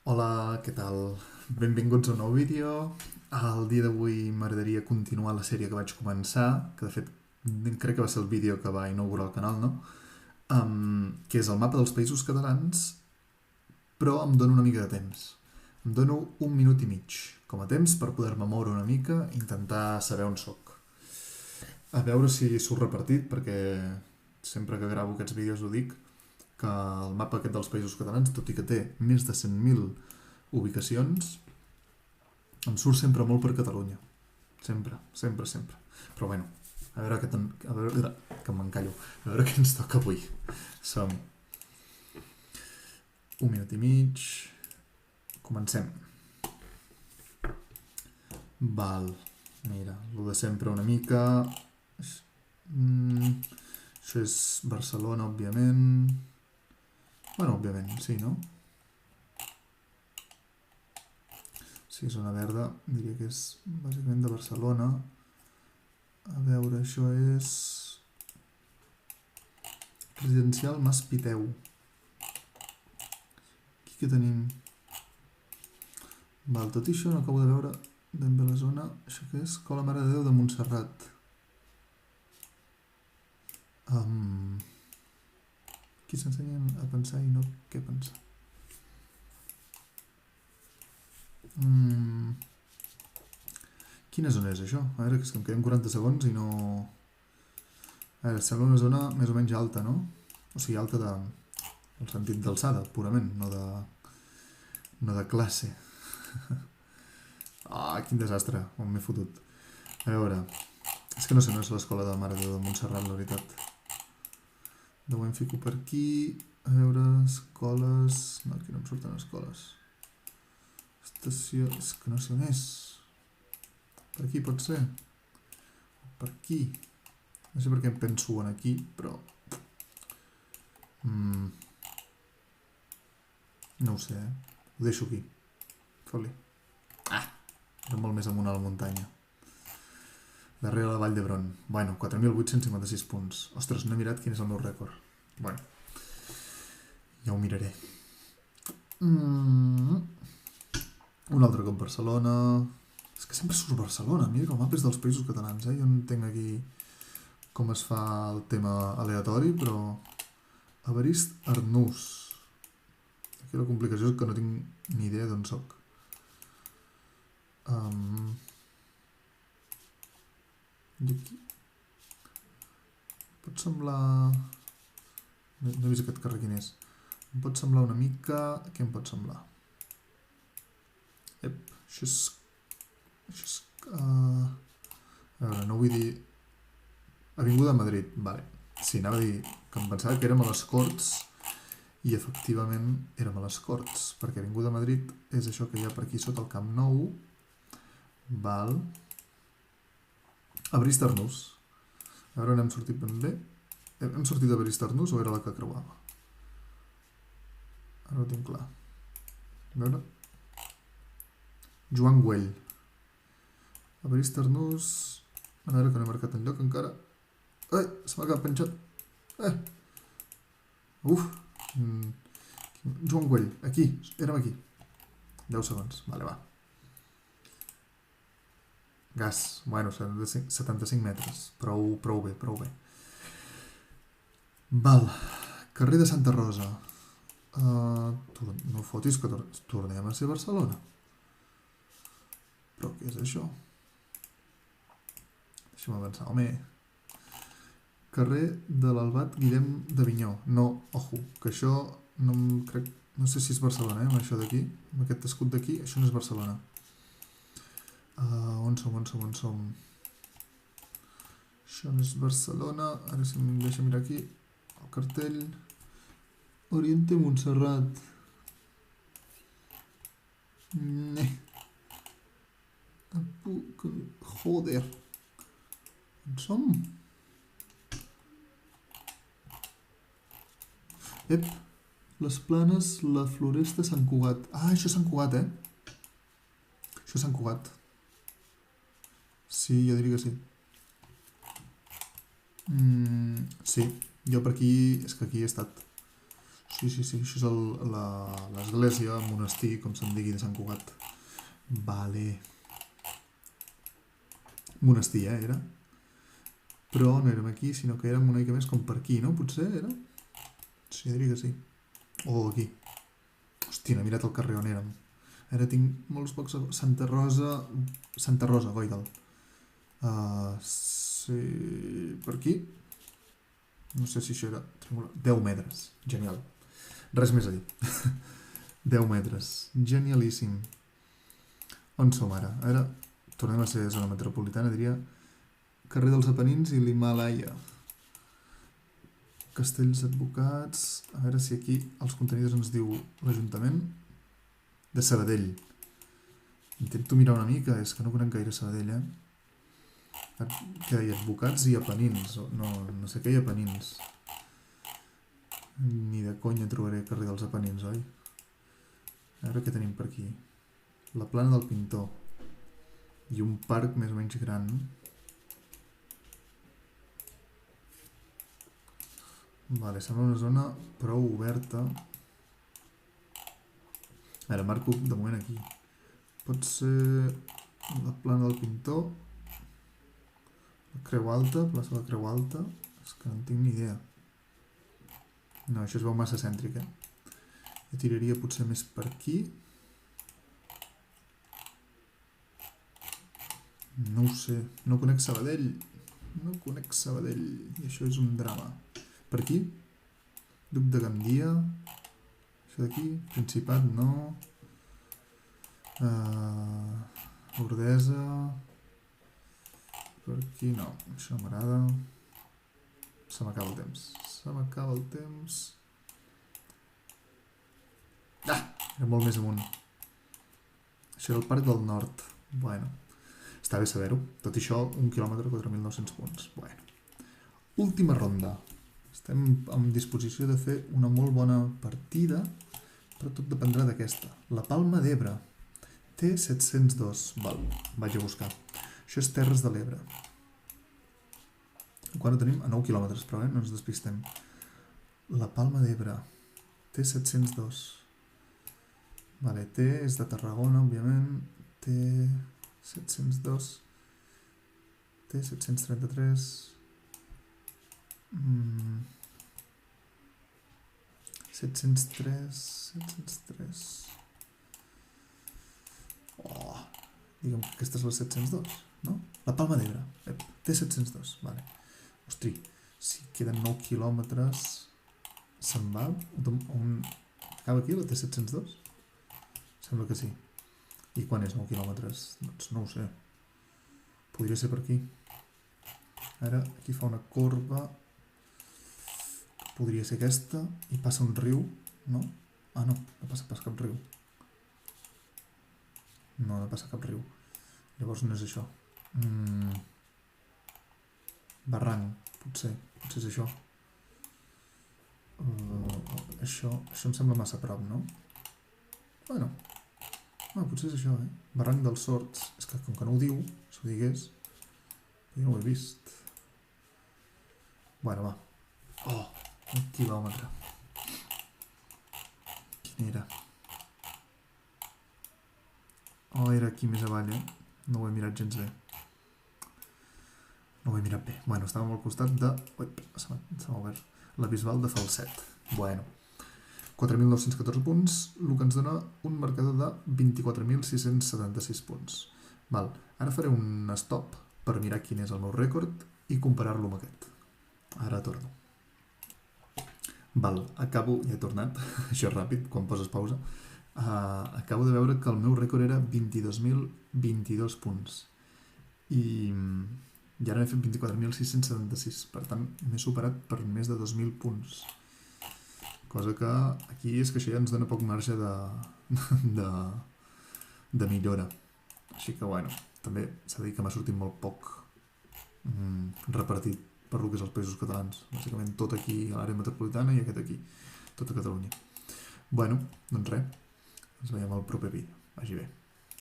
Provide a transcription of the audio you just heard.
Hola, què tal? Benvinguts a un nou vídeo. El dia d'avui m'agradaria continuar la sèrie que vaig començar, que de fet crec que va ser el vídeo que va inaugurar el canal, no? Que és el mapa dels països catalans, però em dono una mica de temps. Em dono 1 minut i mig com a temps per poder-me moure una mica i intentar saber on sóc. A veure si surt repartit, perquè sempre que gravo aquests vídeos ho dic, que el mapa aquest dels països catalans, tot i que té més de 100.000 ubicacions, em surt sempre molt per Catalunya. Sempre, sempre, sempre. Però bueno, a veure que m'encallo. A veure què ens toca avui. Som 1 minut i mig. Comencem. Val. Mira, el de sempre una mica. Això és Barcelona, òbviament. Bueno, òbviament, sí, no? Sí, zona verda, diria que és bàsicament de Barcelona. A veure, això és Residencial Mas Piteu. Aquí què tenim? Val, tot i això no acabo de veure ben bé la zona. Això que és? Escola Mare de Déu de Montserrat. Aquí s'ensenyen a pensar i no què pensar. Quina zona és això? A veure, que és que em queden 40 segons i no... A veure, sembla una zona més o menys alta, no? O sigui, alta de... el sentit d'alçada, purament, no de classe. Quin desastre, on m'he fotut. A veure, és que no sé, no és l'escola de Mare de Déu de Montserrat, la veritat. De moment fico per aquí. A veure, escoles... No, aquí no em surten escoles. Estació... És que no sé on és. Per aquí pot ser. Per aquí. No sé per què em penso en aquí, però... No ho sé, Ho deixo aquí. Fot-li. Era molt més amunt a la muntanya. Darrere la Vall d'Hebron. Bueno, 4.856 punts. Ostres, no he mirat quin és el meu rècord. Bueno, ja ho miraré. Un altre cop Barcelona. És que sempre surt Barcelona. Mira que el mapa és dels països catalans, Jo no entenc aquí com es fa el tema aleatori, però... Evarist Arnús. Aquí la complicació és que no tinc ni idea d'on soc. I aquí... Pot semblar... No he vist aquest carrer quin és. Em pot semblar una mica... Què em pot semblar? Això és... A veure, no vull dir... Avinguda de Madrid, vale. Sí, anava a dir que em pensava que érem a les Corts i efectivament érem a les Corts, perquè Avinguda de Madrid és això que hi ha per aquí sota el Camp Nou. Val. Evarist Arnús. A veure on hem sortit ben bé. Hem sortit d'Evarist Arnús o era la que creuava? Ara ho tinc clar. A veure. Joan Güell. Evarist Arnús... A veure que no he marcat enlloc encara. Se m'ha quedat penjat. Joan Güell. Aquí. Érem aquí. 10 segons. Vale, va. Gas. Bueno, 75 metres. Prou bé, prou bé. Val. Carrer de Santa Rosa. No fotis que tornem a ser Barcelona. Però què és això? Deixa'm pensar. Home... Carrer de l'Albat Guillem d'Avinyó. No, ojo, que això no em crec... No sé si és Barcelona, amb això d'aquí. Amb aquest escut d'aquí, això no és Barcelona. On som? Això no és Barcelona. Ara si em deixa mirar aquí. El cartell. Oriente Montserrat. Joder. On som? Les Planes, la Floresta, Sant Cugat. Això és Sant Cugat, Això és Sant Cugat. Sí, jo diria que sí. Sí, jo per aquí... És que aquí he estat. Sí, això és l'església església, monestir, com se'n digui, de Sant Cugat. Vale. Monestir, era? Però no érem aquí, sinó que érem una mica més com per aquí, no? Potser era? Sí, diria que sí. O aquí. Hòstia, no he mirat el carrer on érem. Ara tinc molts pocs... Santa Rosa, Goidal. Sí... Per aquí? No sé si això era... 10 metres. Genial. Res més a dir. 10 metres. Genialíssim. On som ara? Ara tornem a ser zona metropolitana, diria... Carrer dels Apenins i l'Himàlaia. Castells Advocats... A veure si aquí els contenidors ens diu l'Ajuntament de Sabadell. Intento mirar una mica, és que no conec gaire Sabadell, Què deia? Advocats i Apenins. No sé què hi ha Apenins. Ni de conya trobaré carrer dels Apenins, oi? A veure què tenim per aquí. La Plana del Pintor. I un parc més o menys gran. Vale, sembla una zona prou oberta. Ara, marco de moment aquí. Pot ser la Plana del Pintor, la Creu Alta, plaça de la Creu Alta. És que no en tinc ni idea. No, això es veu massa cèntric, Jo tiraria potser més per aquí. No ho sé, no conec Sabadell. No conec Sabadell, i això és un drama. Per aquí? Duc de Gandia. Això d'aquí? Principat, no. Ordesa. Per aquí no. Això no m'agrada. Se m'acaba el temps. Era molt més amunt. Això era el Parc del Nord. Bueno. Està bé saber-ho. Tot i això, 1 quilòmetre, 4.900 punts. Bueno. Última ronda. Estem en disposició de fer una molt bona partida, però tot dependrà d'aquesta. La Palma d'Ebre. Té 702. Val, vaig a buscar. Això és Terres de l'Ebre. Quan ho tenim? A 9 quilòmetres, però no ens despistem. La Palma d'Ebre. Té 702. Vale, T és de Tarragona, òbviament. Té 702. Té 733. 703. Digue'm que aquesta és la 702, no? La Palma d'Ebre. Té 702, vale. Hosti, si queden 9 quilòmetres, se'n va? On acaba aquí la T702? Sembla que sí. I quan és 9 quilòmetres? Doncs no ho sé. Podria ser per aquí. Ara aquí fa una corba. Podria ser aquesta. I passa un riu, no? Ah, no passa pas cap riu. No passa cap riu. Llavors no és això. Barranc, potser és això. Això em sembla massa a prop, no? Bueno, potser és això, Barranc dels Sords. És que com que no ho diu, si ho digués, jo no ho he vist. Bueno, va. 1 quilòmetre. Quin era? Era aquí més avall, No ho he mirat gens bé. No ho he mirat bé. Bueno, estàvem al costat de... Se m'ha obert. La Bisbal de Falset. Bueno. 4.914 punts, el que ens dona un marcador de 24.676 punts. Val. Ara faré un stop per mirar quin és el meu rècord i comparar-lo amb aquest. Ara torno. Val, acabo... Ja he tornat, això és ràpid, quan poses pausa. Acabo de veure que el meu rècord era 22.022 punts. I ara m'he fet 24.676. Per tant, m'he superat per més de 2.000 punts. Cosa que aquí és que això ja ens dona poc marge de millora. Així que, bueno, també s'ha de dir que m'ha sortit molt poc repartit per lo que és els països catalans. Bàsicament tot aquí a l'àrea metropolitana i aquest aquí, tot a Catalunya. Bueno, doncs res, ens veiem al proper vídeo. Vagi bé.